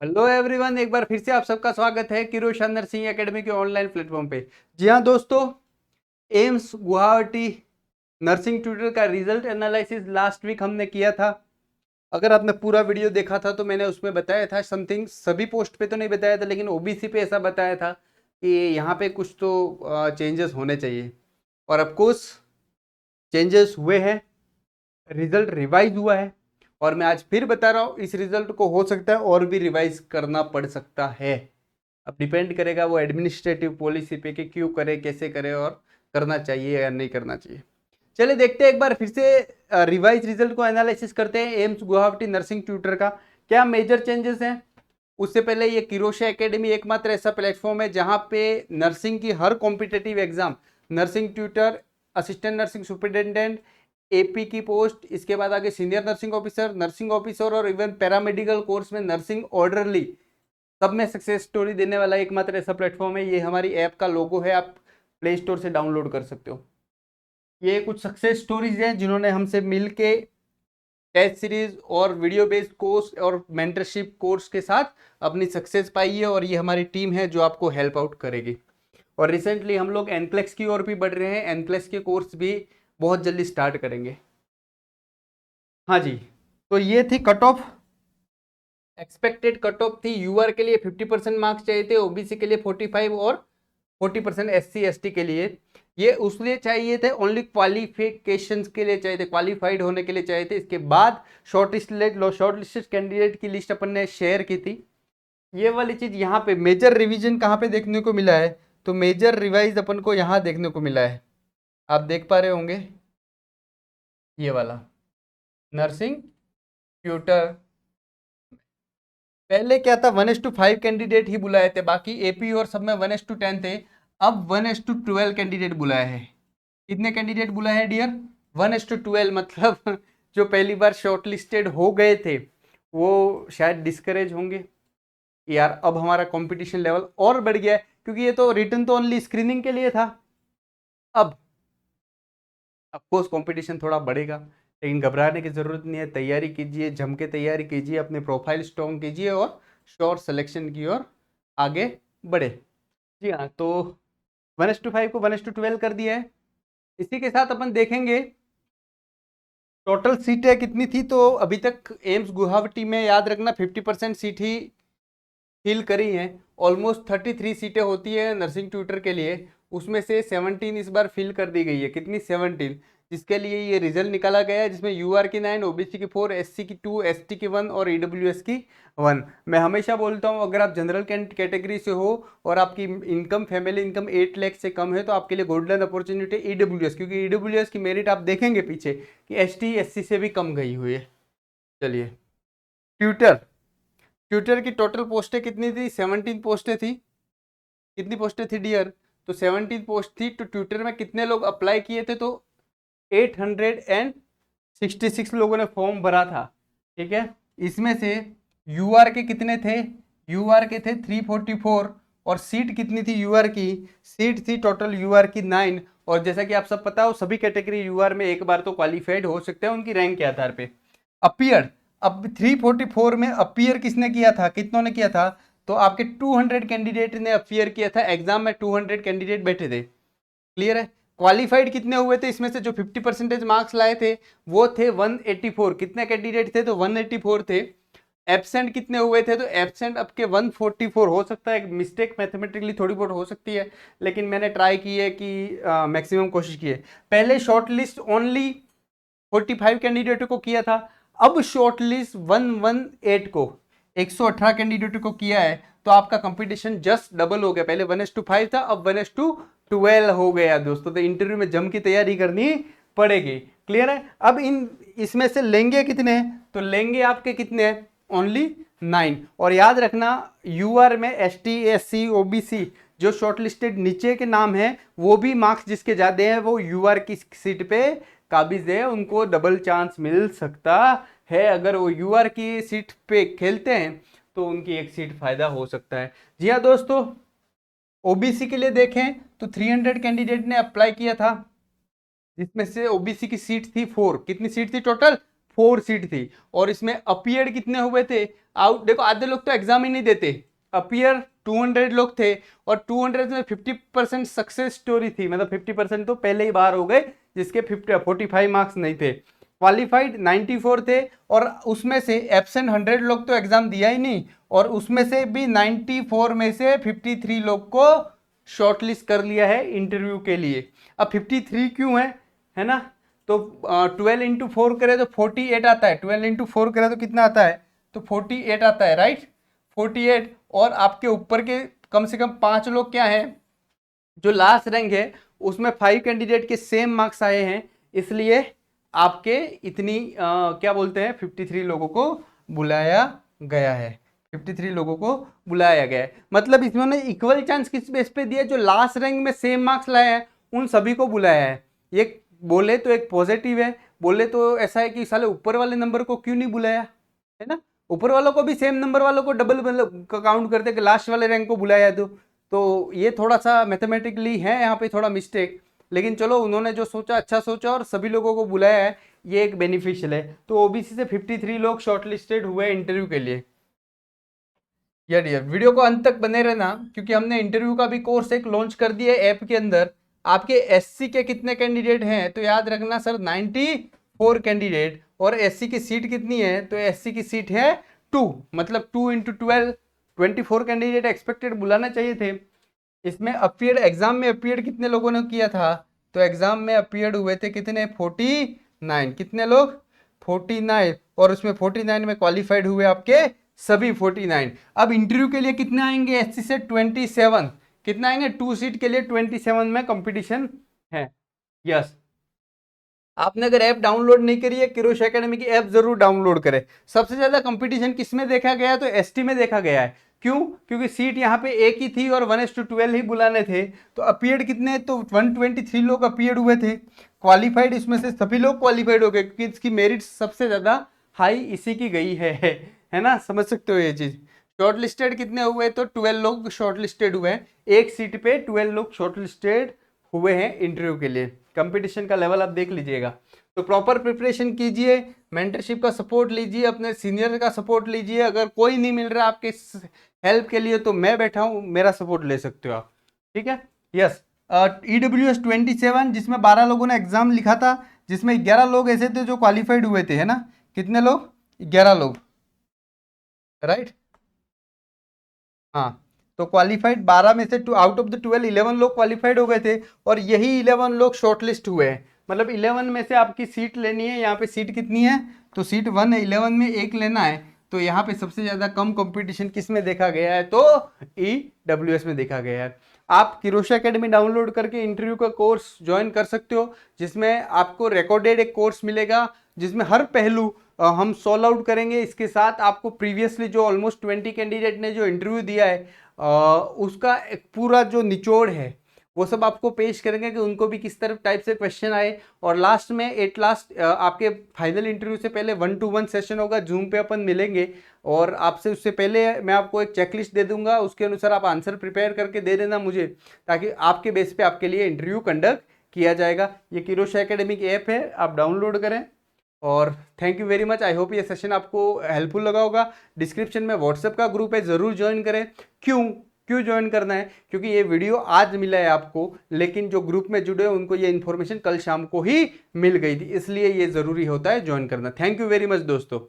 Hello everyone, एक बार फिर से आप सबका स्वागत है किरोशन नर्सिंग एकेडमी के ऑनलाइन प्लेटफॉर्म पे। जी हाँ दोस्तों, एम्स गुवाहाटी नर्सिंग ट्यूटर का रिजल्ट एनालिसिस लास्ट वीक हमने किया था। अगर आपने पूरा वीडियो देखा था तो मैंने उसमें बताया था समथिंग, सभी पोस्ट पे तो नहीं बताया था लेकिन ओबीसी पे ऐसा बताया था कि यहाँ पे कुछ तो चेंजेस होने चाहिए। और ऑफ कोर्स चेंजेस हुए हैं, रिजल्ट रिवाइज हुआ है। और मैं आज फिर बता रहा हूँ, इस रिजल्ट को हो सकता है और भी रिवाइज करना पड़ सकता है। अब डिपेंड करेगा वो एडमिनिस्ट्रेटिव पॉलिसी पे कि क्यों करे, कैसे करे और करना चाहिए या नहीं करना चाहिए। चलिए देखते हैं एक बार फिर से रिवाइज रिजल्ट को एनालिसिस करते हैं एम्स गुवाहाटी नर्सिंग ट्यूटर का क्या मेजर चेंजेस हैं। उससे पहले ये किरोशा एकेडमी एकमात्र ऐसा प्लेटफॉर्म है जहां पे नर्सिंग की हर competitive exam, nursing tutor, assistant nursing superintendent, AP की पोस्ट, इसके बाद आगे सीनियर नर्सिंग ऑफिसर और इवन पैरामेडिकल कोर्स में नर्सिंग ऑर्डरली, सब में सक्सेस स्टोरी देने वाला एकमात्र ऐसा प्लेटफॉर्म है। ये हमारी ऐप का लोगो है, आप प्ले स्टोर से डाउनलोड कर सकते हो। ये कुछ सक्सेस स्टोरीज हैं जिन्होंने हमसे मिल के टेस्ट सीरीज और वीडियो बेस्ड कोर्स और मेंटरशिप कोर्स के साथ अपनी सक्सेस पाई है, और ये हमारी टीम है जो आपको हेल्प आउट करेगी। और रिसेंटली हम लोग एनक्लेक्स की ओर भी बढ़ रहे हैं, एनक्लेक्स के कोर्स भी बहुत जल्दी स्टार्ट करेंगे। हाँ जी, तो ये थी cut off. Expected cut off थी, यूआर के लिए 50% मार्क्स चाहिए थे, ओबीसी के लिए 45 और 40% एससी एसटी के लिए। ये उसलिए चाहिए थे, ओनली क्वालिफिकेशंस के लिए चाहिए थे, क्वालिफाइड होने के लिए चाहिए थे। इसके बाद शॉर्टलिस्टेड कैंडिडेट की लिस्ट अपन ने शेयर की थी। ये वाली चीज यहाँ पे मेजर रिवीजन कहाँ पे देखने को मिला है, तो मेजर रिवाइज अपन को यहाँ देखने को मिला है। आप देख पा रहे होंगे ये वाला नर्सिंग ट्यूटर। पहले क्या था, 1:5 कैंडिडेट ही बुलाए थे, बाकी एपी और सब में 1:10 थे। अब 1:12 कैंडिडेट बुलाए हैं। कितने कैंडिडेट बुलाए हैं डियर? 1:12। मतलब जो पहली बार शॉर्टलिस्टेड हो गए थे वो शायद डिस्करेज होंगे यार। अब हमारा कंपटीशन लेवल और बढ़ गया है, क्योंकि ये तो रिटर्न तो ओनली स्क्रीनिंग के लिए था। अब अफकोर्स कंपटीशन थोड़ा बढ़ेगा, लेकिन घबराने की ज़रूरत नहीं है। तैयारी कीजिए, जम के तैयारी कीजिए, अपने प्रोफाइल स्ट्रॉन्ग कीजिए और श्योर सिलेक्शन की ओर आगे बढ़े। जी हाँ, तो 1:5 को 1:12 कर दिया है। इसी के साथ अपन देखेंगे टोटल सीटें कितनी थी। तो अभी तक एम्स गुवाहाटी में याद रखना 50% सीट ही फिल करी हैं। ऑलमोस्ट 33 सीटें होती है नर्सिंग ट्यूटर के लिए, उसमें से 17 इस बार फिल कर दी गई है। कितनी? 17, जिसके लिए ये रिजल्ट निकाला गया है, जिसमें यूआर की 9, ओबीसी की 4, एससी की 2, एसटी की 1 और ईडब्ल्यूएस की 1। मैं हमेशा बोलता हूँ, अगर आप जनरल कैटेगरी से हो और आपकी इनकम, फैमिली इनकम 8 लाख से कम है, तो आपके लिए गोल्डन अपॉर्चुनिटी ईडब्ल्यूएस, क्योंकि ईडब्ल्यूएस की मेरिट आप देखेंगे पीछे कि एसटी एससी से भी कम गई हुई है। चलिए, ट्यूटर, ट्यूटर की टोटल पोस्टें कितनी थी? 17 पोस्टें थी। कितनी पोस्टें थी डियर? तो 17 पोस्ट थी। तो ट्यूटर में कितने लोग अप्लाई किए थे? तो 866 लोगों ने फॉर्म भरा था। ठीक है, इसमें से यूआर के कितने थे? यूआर के थे 344। और सीट कितनी थी यूआर की? सीट थी टोटल यूआर की 9। और जैसा कि आप सब पता हो, सभी कैटेगरी यूआर में एक बार तो क्वालिफाइड हो सकते हैं उनकी रैंक के आधार पे। अपियर, अब 344 में अपियर किसने किया था, कितनों ने किया था? तो आपके 200 कैंडिडेट ने अपियर किया था एग्जाम में, 200 कैंडिडेट बैठे थे। क्लियर है? क्वालिफाइड कितने हुए थे इसमें से? जो 50% मार्क्स लाए थे वो थे 184। कितने कैंडिडेट थे? तो 184 थे। एब्सेंट कितने हुए थे? तो एब्सेंट आपके 144। हो सकता है मिस्टेक मैथमेटिकली थोड़ी बहुत हो सकती है, लेकिन मैंने ट्राई की है कि मैक्सिमम कोशिश की है। पहले शॉर्ट लिस्ट ओनली 45 कैंडिडेटों को किया था, अब शॉर्ट लिस्ट 118 को, 118 कैंडिडेटों को किया है। तो आपका कंपटीशन जस्ट डबल हो गया। पहले 1:5 था, अब 1:12 हो गया दोस्तों। तो इंटरव्यू में जम की तैयारी करनी पड़ेगी। क्लियर है? अब इन इसमें से लेंगे कितने? तो लेंगे आपके कितने? ओनली 9। और याद रखना, यूआर में एसटी एससी ओबीसी जो शॉर्टलिस्टेड नीचे के नाम है, वो भी मार्क्स जिसके ज्यादा हैं वो यूआर की सीट पे काबिज है, उनको डबल चांस मिल सकता है। अगर वो यूआर की सीट पे खेलते हैं तो उनकी एक सीट फायदा हो सकता है। जी हाँ दोस्तों, ओबीसी के लिए देखें तो 300 कैंडिडेट ने अप्लाई किया था, जिसमें से ओबीसी की सीट थी 4। कितनी सीट थी टोटल? 4 सीट थी और इसमें अपीयर्ड कितने हुए थे, आउट देखो आधे लोग तो एग्जाम ही नहीं देते, अपीयर 200 लोग थे और 200 में 50% सक्सेस स्टोरी थी, मतलब 50% तो पहले ही बाहर हो गए जिसके 45 मार्क्स नहीं थे। क्वालिफाइड 94 थे और उसमें से एब्सेंट 100 लोग तो एग्जाम दिया ही नहीं और उसमें से भी 94 में से 53 लोग को शॉर्टलिस्ट कर लिया है इंटरव्यू के लिए। अब 53 क्यों है ना, तो 12 इंटू 4 करें तो 48 आता है, 12 इंटू 4 करें तो कितना आता है, तो 48 आता है, राइट 48। और आपके ऊपर के कम से कम 5 लोग क्या है, जो लास्ट रैंक है उसमें 5 कैंडिडेट के सेम मार्क्स आए हैं, इसलिए आपके इतनी क्या बोलते हैं 53 लोगों को बुलाया गया है, 53 लोगों को बुलाया गया है। मतलब इसमें इक्वल चांस किस बेस पे दिया, जो लास्ट रैंक में सेम मार्क्स लाए हैं उन सभी को बुलाया है। ये बोले तो एक पॉजिटिव है, बोले तो ऐसा है कि साले ऊपर वाले नंबर को क्यों नहीं बुलाया, है ना, ऊपर वालों को भी सेम नंबर वालों को डबल मतलब काउंट करते कि लास्ट वाले रैंक को बुलाया तो ये थोड़ा सा मैथमेटिकली है यहाँ पे थोड़ा मिस्टेक, लेकिन चलो उन्होंने जो सोचा अच्छा सोचा और सभी लोगों को बुलाया है, ये एक बेनिफिशियल है। तो ओबीसी से 53 लोग शॉर्टलिस्टेड हुए इंटरव्यू के लिए। यार वीडियो को अंत तक बने रहना क्योंकि हमने इंटरव्यू का भी कोर्स एक लॉन्च कर दिया है ऐप के अंदर। आपके एससी के कितने कैंडिडेट हैं, तो याद रखना सर 94 कैंडिडेट, और एससी की सीट कितनी है, तो एससी की सीट है 2, मतलब 2 इंटू 12 24 कैंडिडेट एक्सपेक्टेड बुलाना चाहिए थे। इसमें अपीयर्ड एग्जाम में अपीयर्ड कितने लोगों ने किया था, तो एग्जाम में अपीयर्ड हुए थे कितने 49, कितने लोग 49, और उसमें 49 में क्वालिफाइड हुए आपके सभी 49। अब इंटरव्यू के लिए कितने आएंगे एससी से 27, कितना आएंगे 2 सीट के लिए 27 में कंपटीशन है। यस, आपने अगर ऐप डाउनलोड नहीं करी है किरोश एकेडमी की ऐप जरूर डाउनलोड करें। सबसे ज्यादा कंपटीशन किसमें देखा गया, तो एसटी में देखा गया है। क्यों, क्योंकि सीट यहाँ पे एक ही थी और 1:12 ही बुलाने थे, तो अपीयर्ड कितने, तो 123 लोग अपीयर्ड हुए थे। क्वालिफाइड इसमें से सभी लोग क्वालिफाइड हो गए क्योंकि इसकी मेरिट सबसे ज्यादा हाई इसी की गई है ना, समझ सकते हो ये चीज। शॉर्ट लिस्टेड कितने हुए, तो 12 लोग शॉर्ट लिस्टेड हुए हैं, एक सीट पे 12 लोग शॉर्ट लिस्टेड हुए हैं इंटरव्यू के लिए। कंपटीशन का लेवल आप देख लीजिएगा। तो प्रॉपर प्रिपरेशन कीजिए, मेंटरशिप का सपोर्ट लीजिए, अपने सीनियर का सपोर्ट लीजिए। अगर कोई नहीं मिल रहा आपके हेल्प के लिए तो मैं बैठा हूँ, मेरा सपोर्ट ले सकते हो आप, ठीक है। यस, EWS 27 जिसमें 12 लोगों ने एग्जाम लिखा था, जिसमें 11 लोग ऐसे थे जो क्वालिफाइड हुए थे, है ना, कितने लोग 11 लोग, राइट। हाँ, तो क्वालिफाइड 12 में से आउट ऑफ द 12 11 लोग क्वालिफाइड हो गए थे और यही 11 लोग शॉर्टलिस्ट हुए हैं। मतलब 11 में से आपकी सीट लेनी है, यहाँ पे सीट कितनी है, तो सीट 1 है, 11 में एक लेना है। तो यहाँ पे सबसे ज़्यादा कम कंपटीशन किस में देखा गया है, तो EWS में देखा गया है। आप किरोश एकेडमी डाउनलोड करके इंटरव्यू का कोर्स ज्वाइन कर सकते हो, जिसमें आपको रिकॉर्डेड एक कोर्स मिलेगा जिसमें हर पहलू हम सॉल्व आउट करेंगे। इसके साथ आपको प्रीवियसली जो ऑलमोस्ट 20 कैंडिडेट ने जो इंटरव्यू दिया है उसका एक पूरा जो निचोड़ है वो सब आपको पेश करेंगे कि उनको भी किस तरह टाइप से क्वेश्चन आए। और लास्ट में एट लास्ट आपके फाइनल इंटरव्यू से पहले 1-to-1 सेशन होगा, जूम पे अपन मिलेंगे और आपसे उससे पहले मैं आपको एक चेकलिस्ट दे दूंगा, उसके अनुसार आप आंसर प्रिपेयर करके दे देना मुझे, ताकि आपके बेस पे आपके लिए इंटरव्यू कंडक्ट किया जाएगा। ये किरोश एकेडमी की ऐप है, आप डाउनलोड करें। और thank you very much, I hope ये सेशन आपको हेल्पफुल लगा होगा। डिस्क्रिप्शन में व्हाट्सएप का ग्रुप है, ज़रूर ज्वाइन करें। क्यों क्यों ज्वाइन करना है, क्योंकि ये वीडियो आज मिला है आपको, लेकिन जो ग्रुप में जुड़े हैं उनको ये इन्फॉर्मेशन कल शाम को ही मिल गई थी, इसलिए ये ज़रूरी होता है ज्वाइन करना। थैंक यू वेरी मच दोस्तों।